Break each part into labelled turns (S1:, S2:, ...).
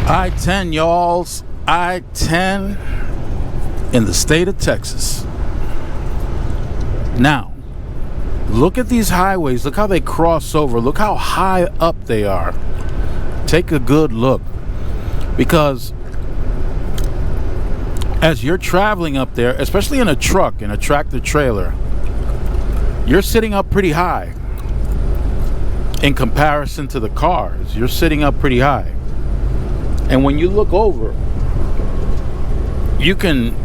S1: I-10, y'alls. I-10 in the state of Texas. Now, look at these highways. Look how they cross over. Look how high up they are. Take a good look. Because as you're traveling up there, especially in a truck, in a tractor trailer, you're sitting up pretty high. In comparison to the cars, you're sitting up pretty high. And when you look over, you can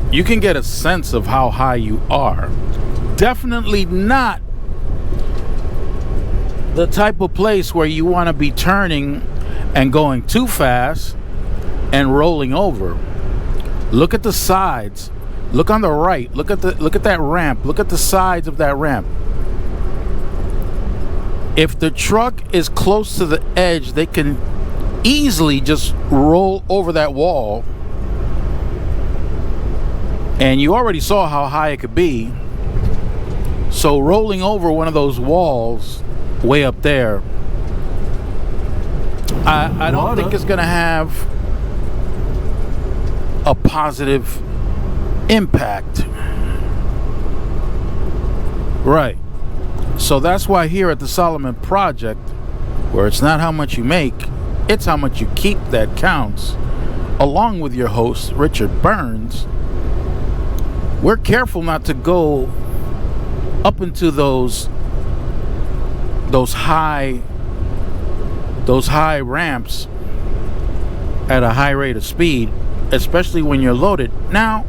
S1: get a sense of how high you are. Definitely not the type of place where you want to be turning and going too fast and rolling over. Look at the sides. Look on the right. Look at that ramp. Look at the sides of that ramp. If the truck is close to the edge, they can easily just roll over that wall. And you already saw how high it could be. So rolling over one of those walls way up there, I don't think it's going to have a positive impact. Right. So that's why here at the Solomon Project, where it's not how much you make, it's how much you keep that counts, along with your host, Richard Burns, we're careful not to go up into those high ramps at a high rate of speed, especially when you're loaded. Now,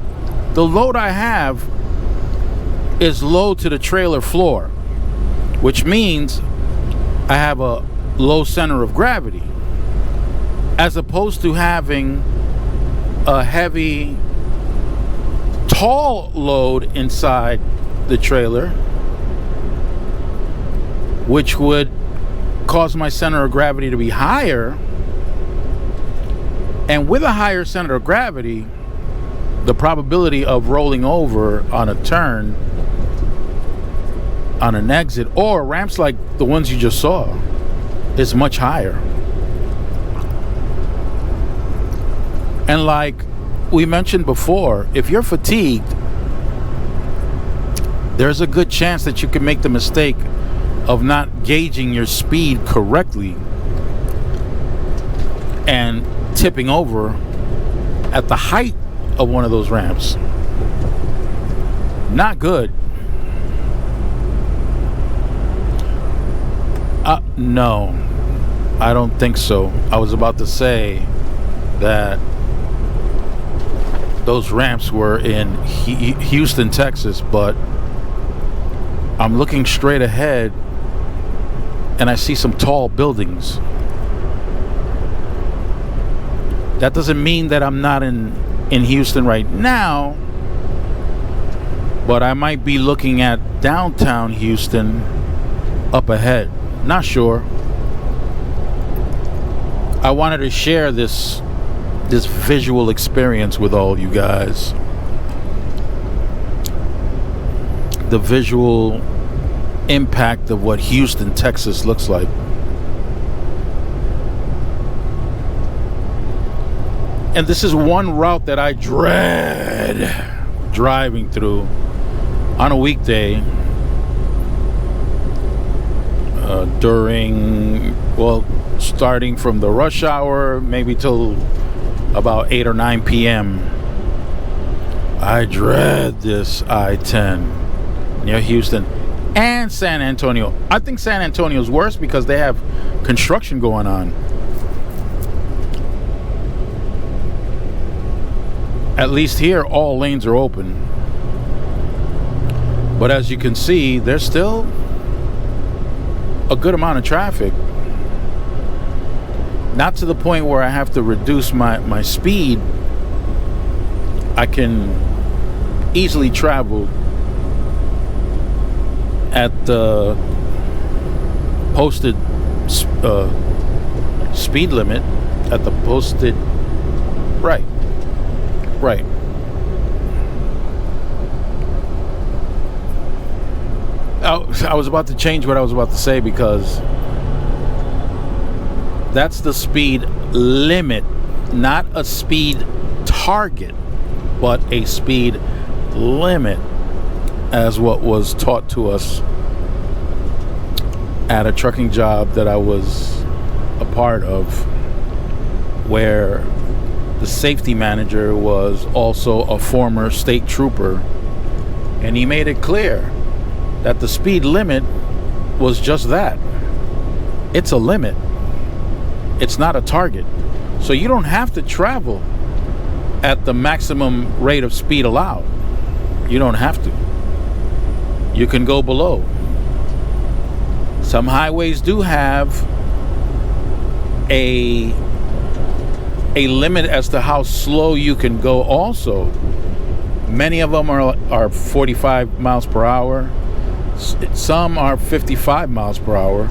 S1: the load I have is low to the trailer floor, which means I have a low center of gravity, as opposed to having a heavy, tall load inside the trailer, which would cause my center of gravity to be higher. And with a higher center of gravity, the probability of rolling over on a turn, on an exit, or ramps like the ones you just saw is much higher. And like we mentioned before, if you're fatigued, there's a good chance that you can make the mistake of not gauging your speed correctly and tipping over at the height of one of those ramps. Not good. No, I don't think so. I was about to say that those ramps were in Houston, Texas, but I'm looking straight ahead and I see some tall buildings. That doesn't mean that I'm not in Houston right now, but I might be looking at downtown Houston up ahead. Not sure. I wanted to share this visual experience with all you guys. The visual impact of what Houston, Texas looks like. And this is one route that I dread driving through on a weekday starting from the rush hour maybe till about 8 or 9 p.m. I dread this I-10 near Houston and San Antonio. I think San Antonio is worse because they have construction going on. At least here, all lanes are open. But as you can see, there's still a good amount of traffic. Not to the point where I have to reduce my speed. I can easily travel at the posted speed limit, at the posted right. I was about to change what I was about to say because that's the speed limit not a speed target, but a speed limit, as what was taught to us at a trucking job that I was a part of, where the safety manager was also a former state trooper, and he made it clear that the speed limit was just that. It's a limit. It's not a target. So you don't have to travel at the maximum rate of speed allowed. You don't have to. You can go below. Some highways do have a limit as to how slow you can go also. Many of them are 45 miles per hour. Some are 55 miles per hour.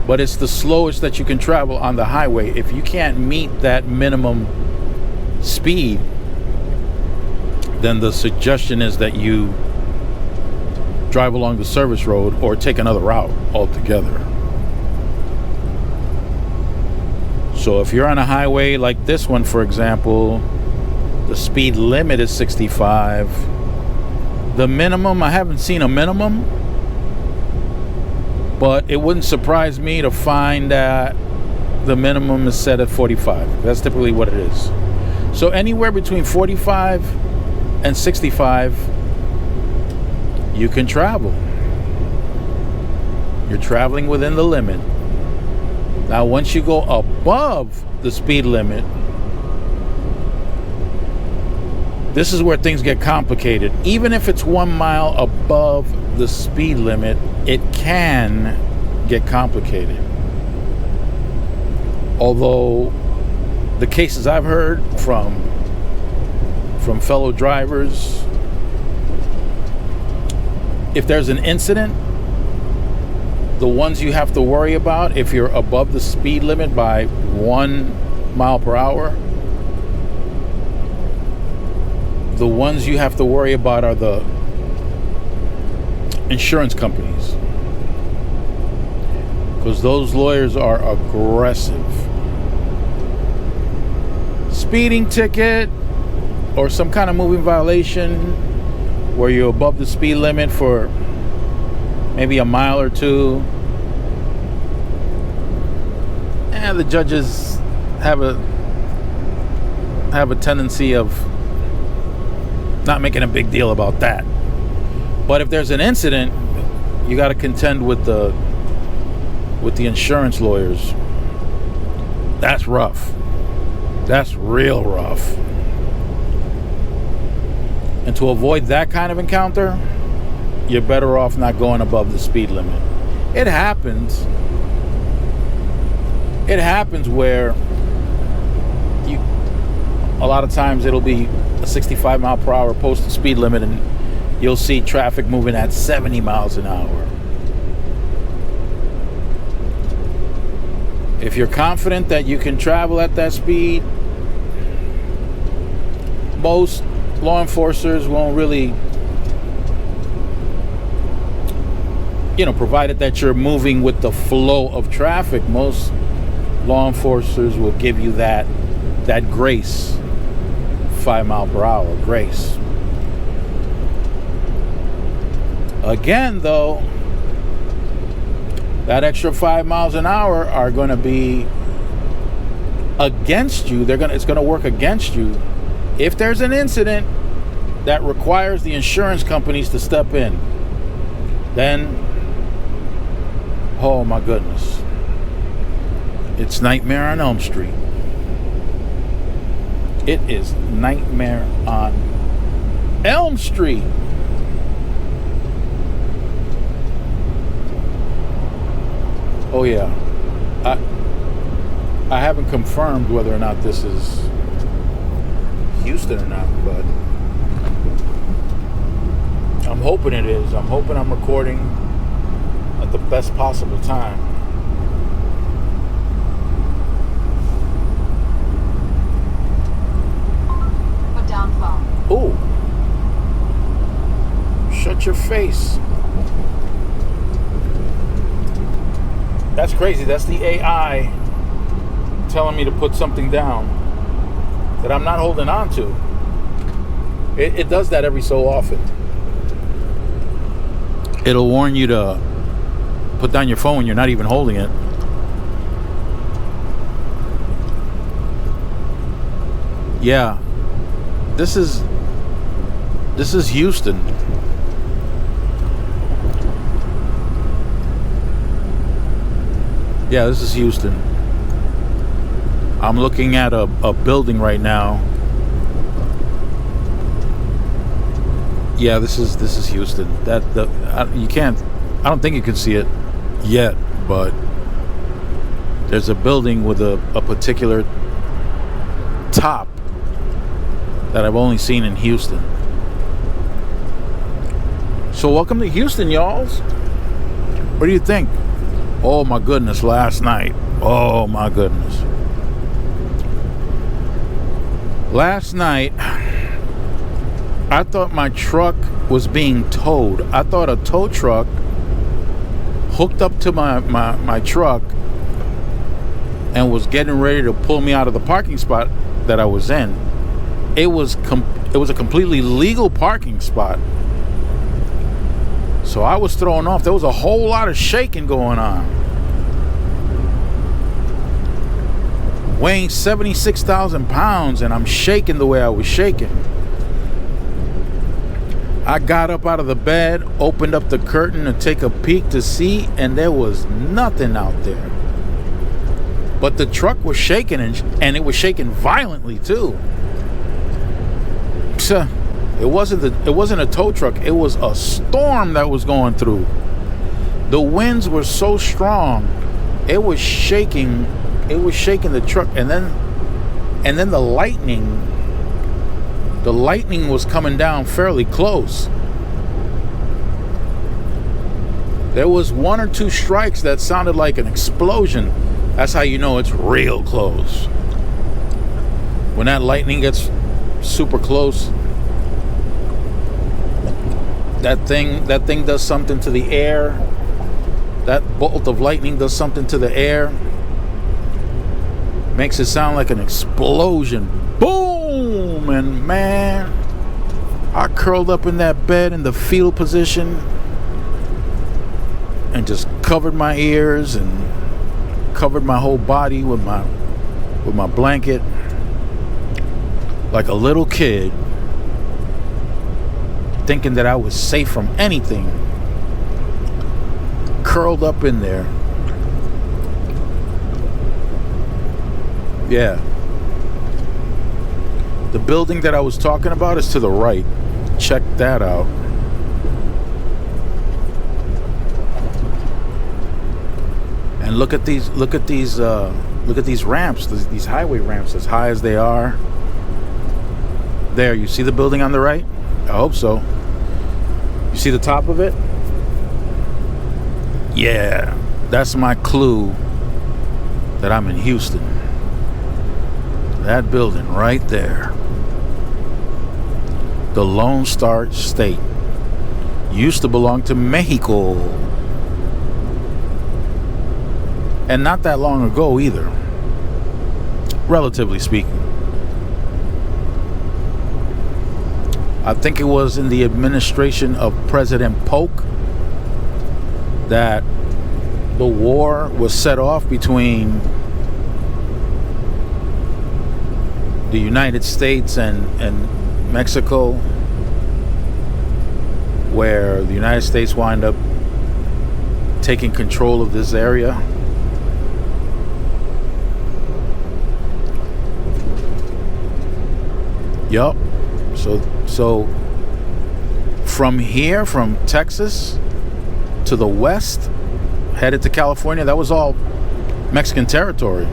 S1: But it's the slowest that you can travel on the highway. If you can't meet that minimum speed, then the suggestion is that you drive along the service road or take another route altogether. So if you're on a highway like this one, for example, the speed limit is 65. The minimum, I haven't seen a minimum, but it wouldn't surprise me to find that the minimum is set at 45. That's typically what it is. So anywhere between 45 and 65, you can travel. You're traveling within the limit. Now, once you go above the speed limit, this is where things get complicated. Even if it's 1 mile above the speed limit, it can get complicated. Although the cases I've heard from fellow drivers, if there's an incident, the ones you have to worry about if you're above the speed limit by 1 mile per hour, the ones you have to worry about are the insurance companies, because those lawyers are aggressive. Speeding ticket or some kind of moving violation where you're above the speed limit for maybe a mile or two, and the judges have a tendency of not making a big deal about that. But if there's an incident, you got to contend with the insurance lawyers. That's rough. That's real rough. And to avoid that kind of encounter, you're better off not going above the speed limit. It happens. It happens where a lot of times it'll be a 65 mile per hour posted speed limit, and you'll see traffic moving at 70 miles an hour. If you're confident that you can travel at that speed, most law enforcers won't really, provided that you're moving with the flow of traffic, most law enforcers will give you that grace, 5 mile per hour grace. Again, though, that extra 5 miles an hour are going to be against you. It's going to work against you if there's an incident that requires the insurance companies to step in. Then, oh my goodness, it's Nightmare on Elm Street. It is Nightmare on Elm Street. Oh yeah, I haven't confirmed whether or not this is Houston or not, but I'm hoping it is. I'm hoping I'm recording at the best possible time.
S2: Put down phone.
S1: Ooh. Shut your face. That's crazy. That's the AI telling me to put something down. that I'm not holding on to. It does that every so often. It'll warn you to put down your phone when you're not even holding it. Yeah, this is Houston. Yeah, this is Houston. I'm looking at a building right now. Yeah, this is Houston. You can't. I don't think you can see it yet, but there's a building with a particular top that I've only seen in Houston. So welcome to Houston, y'alls. What do you think? Oh my goodness, last night. Oh my goodness. Last night, I thought my truck was being towed. I thought a tow truck hooked up to my truck and was getting ready to pull me out of the parking spot that I was in. It was a completely legal parking spot. So I was thrown off. There was a whole lot of shaking going on. Weighing 76,000 pounds, and I'm shaking the way I was shaking. I got up out of the bed, opened up the curtain to take a peek to see, and there was nothing out there. But the truck was shaking, and it was shaking violently too. It wasn't a tow truck. It was a storm that was going through. The winds were so strong, it was shaking. It was shaking the truck, and then the lightning. The lightning was coming down fairly close. There was one or two strikes that sounded like an explosion. That's how you know it's real close. When that lightning gets super close, that thing does something to the air. That bolt of lightning does something to the air. Makes it sound like an explosion. Boom! And man, I curled up in that bed in the fetal position and just covered my ears and covered my whole body with my blanket like a little kid, thinking that I was safe from anything. Curled up in there. Yeah. The building that I was talking about is to the right. Check that out. And look at these ramps, these highway ramps, as high as they are. There, you see the building on the right? I hope so. You see the top of it? Yeah, that's my clue that I'm in Houston. That building right there. The Lone Star State. Used to belong to Mexico. And not that long ago either. Relatively speaking. I think it was in the administration of President Polk that the war was set off between the United States and Mexico, where the United States wound up taking control of this area. Yup. So from here, from Texas to the west, headed to California, that was all Mexican territory.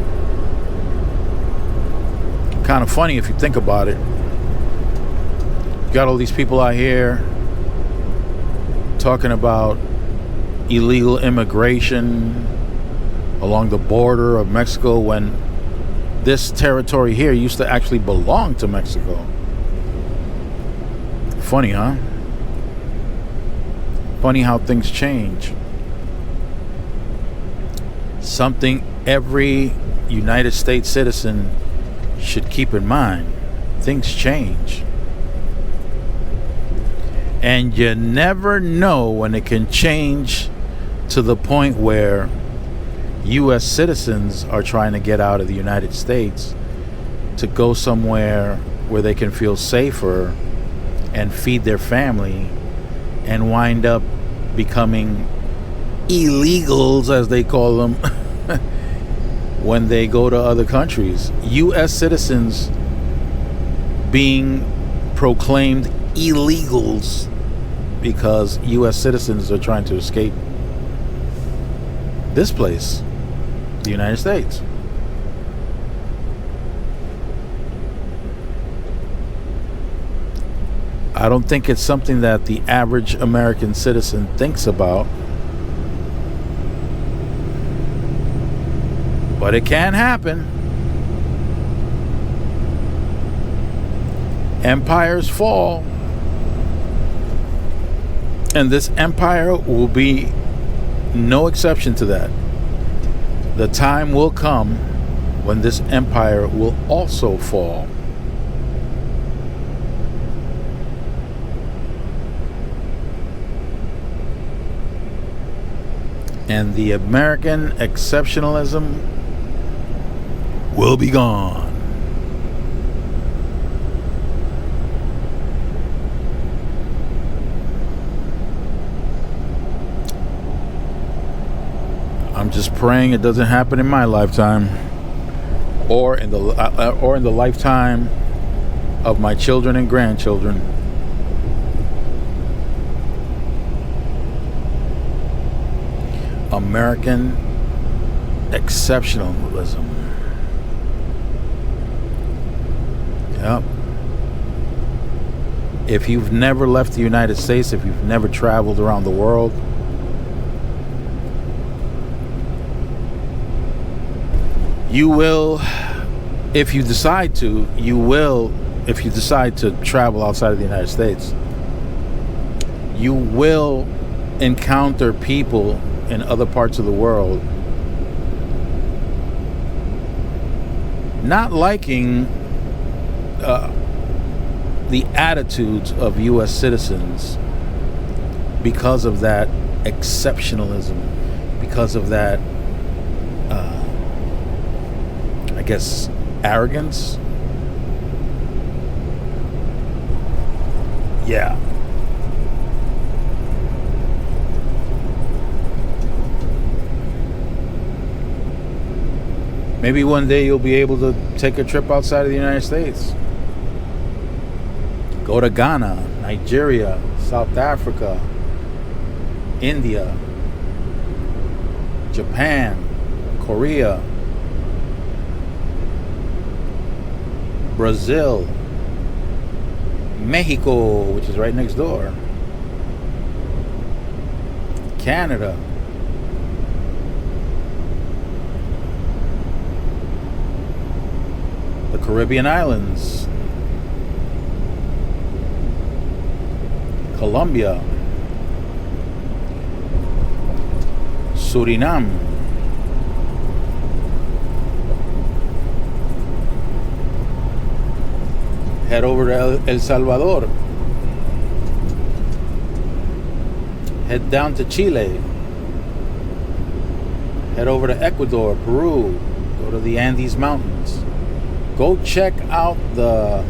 S1: Kind of funny if you think about it. You got all these people out here talking about illegal immigration along the border of Mexico when this territory here used to actually belong to Mexico. Funny, huh? Funny how things change. Something every United States citizen should keep in mind. things change. And you never know when it can change to the point where U.S. citizens are trying to get out of the United States to go somewhere where they can feel safer and feed their family, and wind up becoming illegals, as they call them, when they go to other countries. U.S. citizens being proclaimed illegals because U.S. citizens are trying to escape this place, the United States. I don't think it's something that the average American citizen thinks about, but it can happen. Empires fall, and this empire will be no exception to that. The time will come when this empire will also fall. And the American exceptionalism will be gone. I'm just praying it doesn't happen in my lifetime, or in the lifetime of my children and grandchildren. American exceptionalism. Yep. If you've never left the United States, if you've never traveled around the world, you will, if you decide to, if you decide to travel outside of the United States, you will encounter people in other parts of the world not liking the attitudes of U.S. citizens because of that exceptionalism, because of that, I guess, arrogance. Yeah. Maybe one day you'll be able to take a trip outside of the United States. Go to Ghana, Nigeria, South Africa, India, Japan, Korea, Brazil, Mexico, which is right next door, Canada, the Caribbean islands, Colombia, Suriname, head over to El Salvador, head down to Chile, head over to Ecuador, Peru, go to the Andes Mountains, go check out the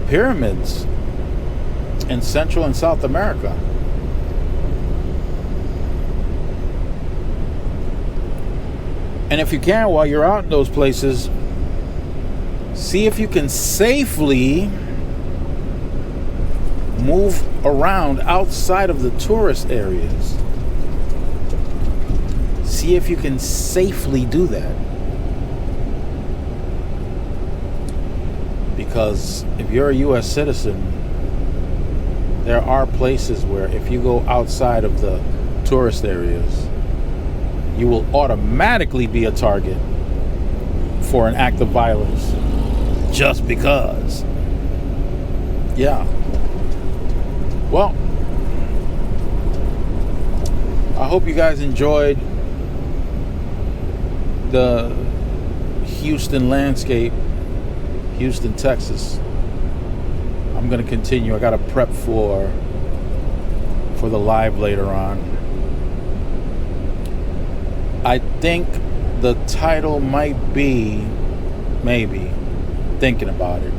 S1: pyramids in Central and South America. And if you can, while you're out in those places, see if you can safely move around outside of the tourist areas. See if you can safely do that. Because if you're a U.S. citizen, there are places where if you go outside of the tourist areas, you will automatically be a target for an act of violence. Just because. Yeah. Well, I hope you guys enjoyed the Houston landscape, Houston, Texas. I'm gonna continue. I gotta prep for the live later on. I think the title might be, maybe, thinking about it.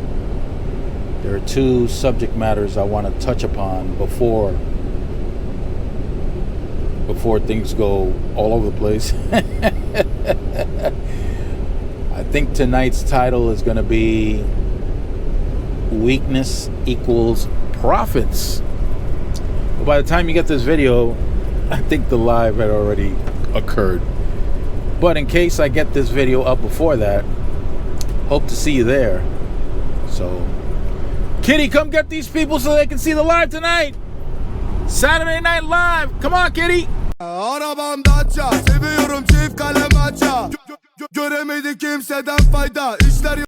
S1: There are two subject matters I want to touch upon before things go all over the place. I think tonight's title is going to be Weakness Equals Profits. But by the time you get this video, I think the live had already occurred. But in case I get this video up before that, hope to see you there. So, Kitty, come get these people so they can see the live tonight. Saturday Night Live. Come on, Kitty.
S3: Arabam Dacia, seviyorum çift kalem aça. Göremedi kimseden fayda. İşler